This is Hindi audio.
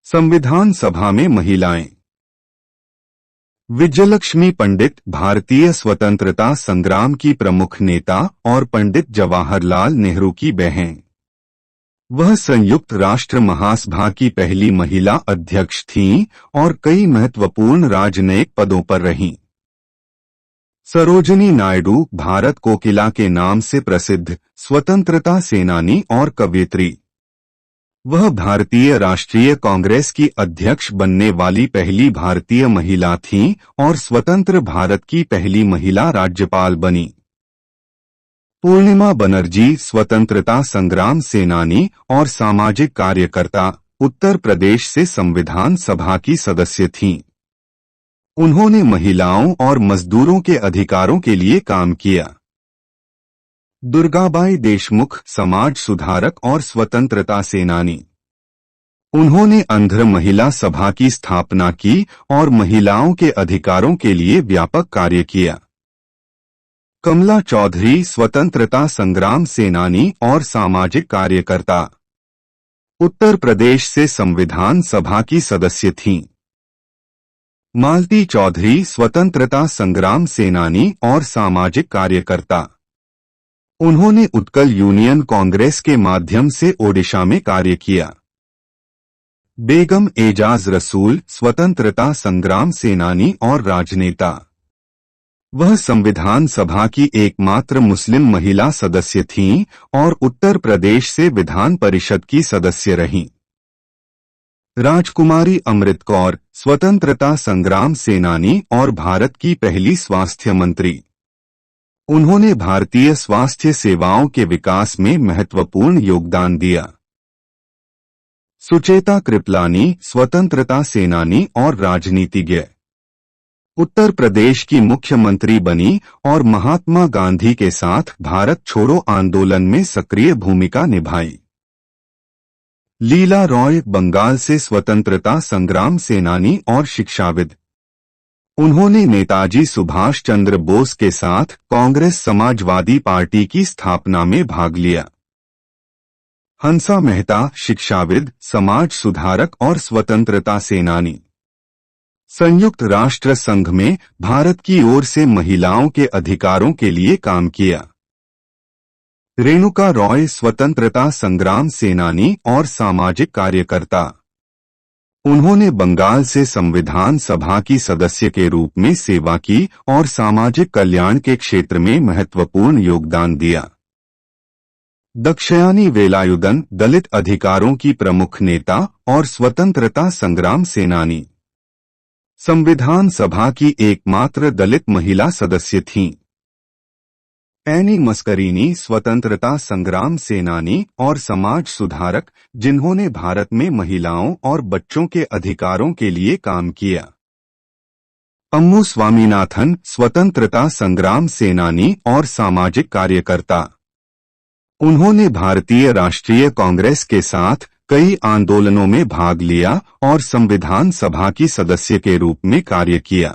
संविधान सभा में महिलाएं। विजयलक्ष्मी पंडित भारतीय स्वतंत्रता संग्राम की प्रमुख नेता और पंडित जवाहरलाल नेहरू की बहन। वह संयुक्त राष्ट्र महासभा की पहली महिला अध्यक्ष थीं और कई महत्वपूर्ण राजनयिक पदों पर रहीं। सरोजिनी नायडू भारत कोकिला के नाम से प्रसिद्ध स्वतंत्रता सेनानी और कवयित्री। वह भारतीय राष्ट्रीय कांग्रेस की अध्यक्ष बनने वाली पहली भारतीय महिला थीं और स्वतंत्र भारत की पहली महिला राज्यपाल बनी। पूर्णिमा बनर्जी स्वतंत्रता संग्राम सेनानी और सामाजिक कार्यकर्ता, उत्तर प्रदेश से संविधान सभा की सदस्य थीं। उन्होंने महिलाओं और मजदूरों के अधिकारों के लिए काम किया। दुर्गाबाई देशमुख समाज सुधारक और स्वतंत्रता सेनानी। उन्होंने आंध्र महिला सभा की स्थापना की और महिलाओं के अधिकारों के लिए व्यापक कार्य किया। कमला चौधरी स्वतंत्रता संग्राम सेनानी और सामाजिक कार्यकर्ता, उत्तर प्रदेश से संविधान सभा की सदस्य थीं। मालती चौधरी स्वतंत्रता संग्राम सेनानी और सामाजिक कार्यकर्ता। उन्होंने उत्कल यूनियन कांग्रेस के माध्यम से ओडिशा में कार्य किया। बेगम एजाज रसूल स्वतंत्रता संग्राम सेनानी और राजनेता। वह संविधान सभा की एकमात्र मुस्लिम महिला सदस्य थीं और उत्तर प्रदेश से विधान परिषद की सदस्य रहीं। राजकुमारी अमृत कौर स्वतंत्रता संग्राम सेनानी और भारत की पहली स्वास्थ्य मंत्री। उन्होंने भारतीय स्वास्थ्य सेवाओं के विकास में महत्वपूर्ण योगदान दिया। सुचेता कृपलानी स्वतंत्रता सेनानी और राजनीतिज्ञ। उत्तर प्रदेश की मुख्यमंत्री बनी और महात्मा गांधी के साथ भारत छोड़ो आंदोलन में सक्रिय भूमिका निभाई। लीला रॉय बंगाल से स्वतंत्रता संग्राम सेनानी और शिक्षाविद। उन्होंने नेताजी सुभाष चंद्र बोस के साथ कांग्रेस समाजवादी पार्टी की स्थापना में भाग लिया। हंसा मेहता शिक्षाविद, समाज सुधारक और स्वतंत्रता सेनानी। संयुक्त राष्ट्र संघ में भारत की ओर से महिलाओं के अधिकारों के लिए काम किया। रेणुका रॉय स्वतंत्रता संग्राम सेनानी और सामाजिक कार्यकर्ता। उन्होंने बंगाल से संविधान सभा की सदस्य के रूप में सेवा की और सामाजिक कल्याण के क्षेत्र में महत्वपूर्ण योगदान दिया। दक्षयानी वेलायुधन दलित अधिकारों की प्रमुख नेता और स्वतंत्रता संग्राम सेनानी। संविधान सभा की एकमात्र दलित महिला सदस्य थीं। एनी मस्करीनी स्वतंत्रता संग्राम सेनानी और समाज सुधारक, जिन्होंने भारत में महिलाओं और बच्चों के अधिकारों के लिए काम किया। अम्मू स्वामीनाथन स्वतंत्रता संग्राम सेनानी और सामाजिक कार्यकर्ता। उन्होंने भारतीय राष्ट्रीय कांग्रेस के साथ कई आंदोलनों में भाग लिया और संविधान सभा की सदस्य के रूप में कार्य किया।